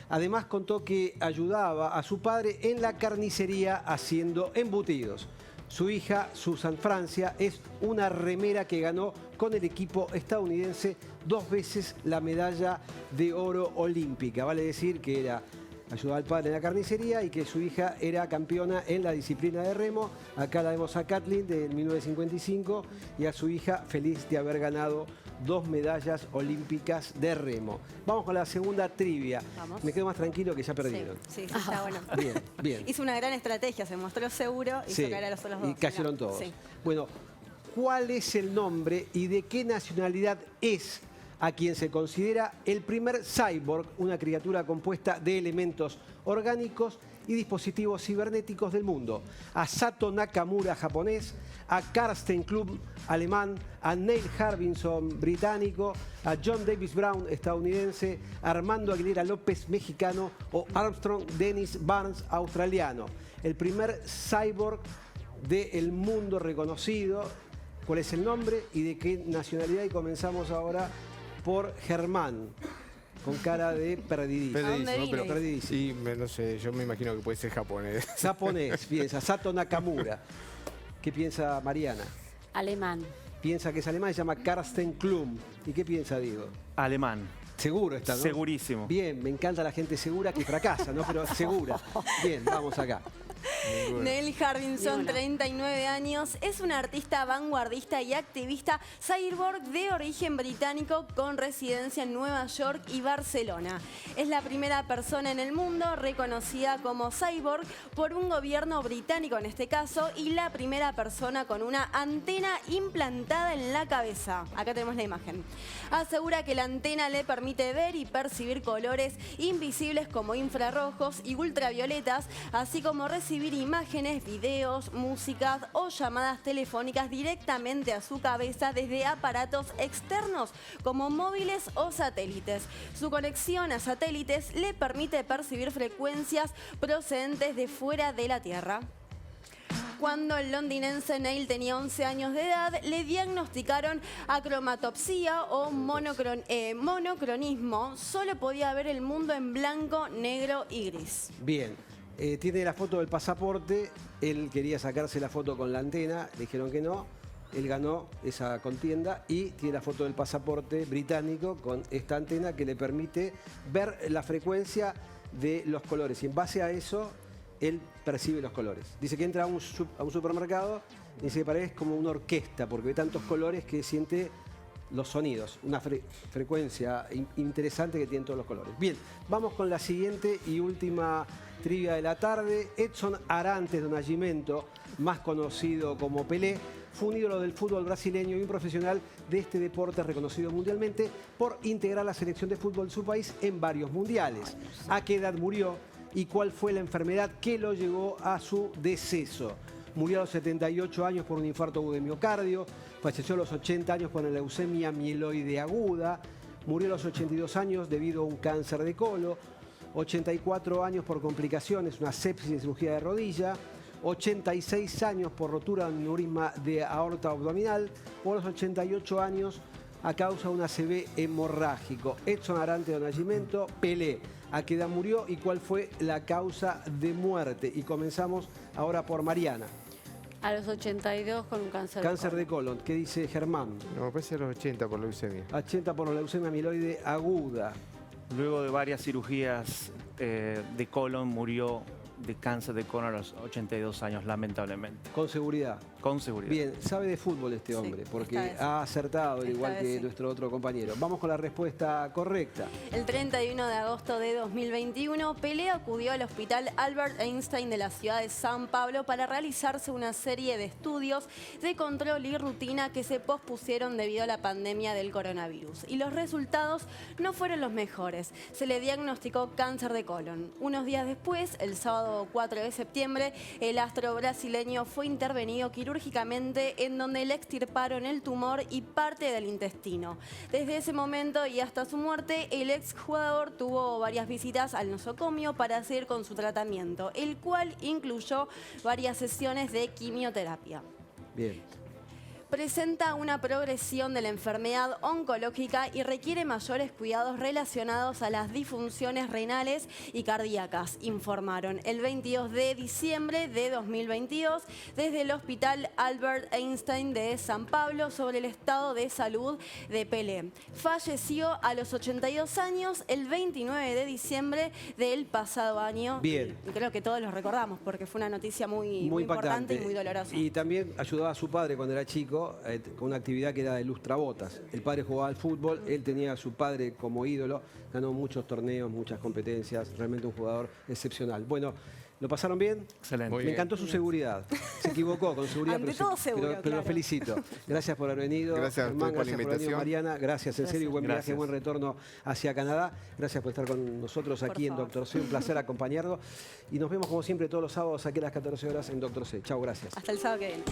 Además contó que ayudaba a su padre en la carnicería haciendo embutidos. Su hija, Susan Francia, es una remera que ganó con el equipo estadounidense 2 veces la medalla de oro olímpica. Vale decir que ayudaba al padre en la carnicería y que su hija era campeona en la disciplina de remo. Acá la vemos a Katalin de 1955 y a su hija feliz de haber ganado 2 medallas olímpicas de remo. Vamos con la segunda trivia. Vamos. Me quedo más tranquilo que ya perdieron. Sí, está bueno. Bien, bien. Hizo una gran estrategia, se mostró seguro y Sí, hizo caer a los otros dos. y cayeron todos. Sí. Bueno, ¿cuál es el nombre y de qué nacionalidad es a quien se considera el primer cyborg, una criatura compuesta de elementos orgánicos y dispositivos cibernéticos del mundo? A Sato Nakamura, japonés, a Carsten Klum, alemán, a Neil Harbinson, británico, a John Davis Brown, estadounidense, a Armando Aguilera López, mexicano, o Armstrong Dennis Barnes, australiano. El primer cyborg del mundo reconocido. ¿Cuál es el nombre y de qué nacionalidad? Y comenzamos ahora por Germán, con cara de perdidísimo. Perdidísimo, vine? pero Perdidísimo. Sí, no sé, yo me imagino que puede ser japonés. Japonés, piensa. Sato Nakamura. ¿Qué piensa Mariana? Alemán. Piensa que es alemán, se llama Carsten Klum. ¿Y qué piensa, Diego? Alemán. Seguro está, ¿no? Segurísimo. Bien, me encanta la gente segura que fracasa, ¿no? Pero segura. Bien, vamos acá. Neil Harbinson, Ninguna. 39 años, es un artista vanguardista y activista cyborg de origen británico con residencia en Nueva York y Barcelona. Es la primera persona en el mundo reconocida como cyborg por un gobierno británico en este caso y la primera persona con una antena implantada en la cabeza. Acá tenemos la imagen. Asegura que la antena le permite ver y percibir colores invisibles como infrarrojos y ultravioletas, así como recibir imágenes, videos, músicas o llamadas telefónicas directamente a su cabeza desde aparatos externos como móviles o satélites. Su conexión a satélites le permite percibir frecuencias procedentes de fuera de la Tierra. Cuando el londinense Neil tenía 11 años de edad, le diagnosticaron acromatopsia o monocronismo. Solo podía ver el mundo en blanco, negro y gris. Bien. Tiene la foto del pasaporte. Él quería sacarse la foto con la antena. Le dijeron que no. Él ganó esa contienda y tiene la foto del pasaporte británico con esta antena que le permite ver la frecuencia de los colores. Y en base a eso, él percibe los colores. Dice que entra a un supermercado y dice que para él es como una orquesta, porque ve tantos colores que siente los sonidos. Una frecuencia interesante que tienen todos los colores. Bien, vamos con la siguiente y última trivia de la tarde. Edson Arantes do Nascimento, más conocido como Pelé, fue un ídolo del fútbol brasileño y un profesional de este deporte reconocido mundialmente por integrar la selección de fútbol de su país en varios mundiales. ¿A qué edad murió y cuál fue la enfermedad que lo llevó a su deceso? Murió a los 78 años por un infarto agudo de miocardio, falleció a los 80 años por una leucemia mieloide aguda, murió a los 82 años debido a un cáncer de colon, 84 años por complicaciones, una sepsis y cirugía de rodilla, 86 años por rotura de aneurisma de aorta abdominal, o a los 88 años a causa de un ACV hemorrágico. Edson Arantes do Nascimento, Pelé. ¿A qué edad murió y cuál fue la causa de muerte? Y comenzamos ahora por Mariana. A los 82 con un cáncer de colon. ¿Qué dice Germán? No, puede ser a los 80 por leucemia. 80 por leucemia mieloide aguda. Luego de varias cirugías de colon, murió de cáncer de colon a los 82 años, lamentablemente. Con seguridad. Con seguridad. Bien, sabe de fútbol este hombre, porque ha acertado, al igual que nuestro otro compañero. Vamos con la respuesta correcta. El 31 de agosto de 2021, Pelé acudió al hospital Albert Einstein de la ciudad de San Pablo para realizarse una serie de estudios de control y rutina que se pospusieron debido a la pandemia del coronavirus. Y los resultados no fueron los mejores. Se le diagnosticó cáncer de colon. Unos días después, el sábado 4 de septiembre, el astro brasileño fue intervenido quirúrgicamente, en donde le extirparon el tumor y parte del intestino. Desde ese momento y hasta su muerte, el exjugador tuvo varias visitas al nosocomio para seguir con su tratamiento, el cual incluyó varias sesiones de quimioterapia. Bien. Presenta una progresión de la enfermedad oncológica y requiere mayores cuidados relacionados a las disfunciones renales y cardíacas, informaron el 22 de diciembre de 2022 desde el Hospital Albert Einstein de San Pablo sobre el estado de salud de Pelé. Falleció a los 82 años el 29 de diciembre del pasado año. Bien. Y creo que todos los recordamos porque fue una noticia muy importante y muy dolorosa. Y también ayudaba a su padre cuando era chico con una actividad que era de lustrabotas. El padre jugaba al fútbol, él tenía a su padre como ídolo, ganó muchos torneos, muchas competencias, realmente un jugador excepcional. Bueno, ¿lo pasaron bien? Excelente. Me encantó su seguridad. Se equivocó con seguridad, pero lo felicito. Gracias por haber venido. Gracias a Germán, por la gracias por invitación. venir, Mariana. Gracias, en serio, buen viaje, Gracias. buen retorno hacia Canadá. Gracias por estar con nosotros aquí en Doctor C. Un placer acompañarlo. Y nos vemos como siempre todos los sábados aquí a las 14 horas en Doctor C. Chao, gracias. Hasta el sábado que viene.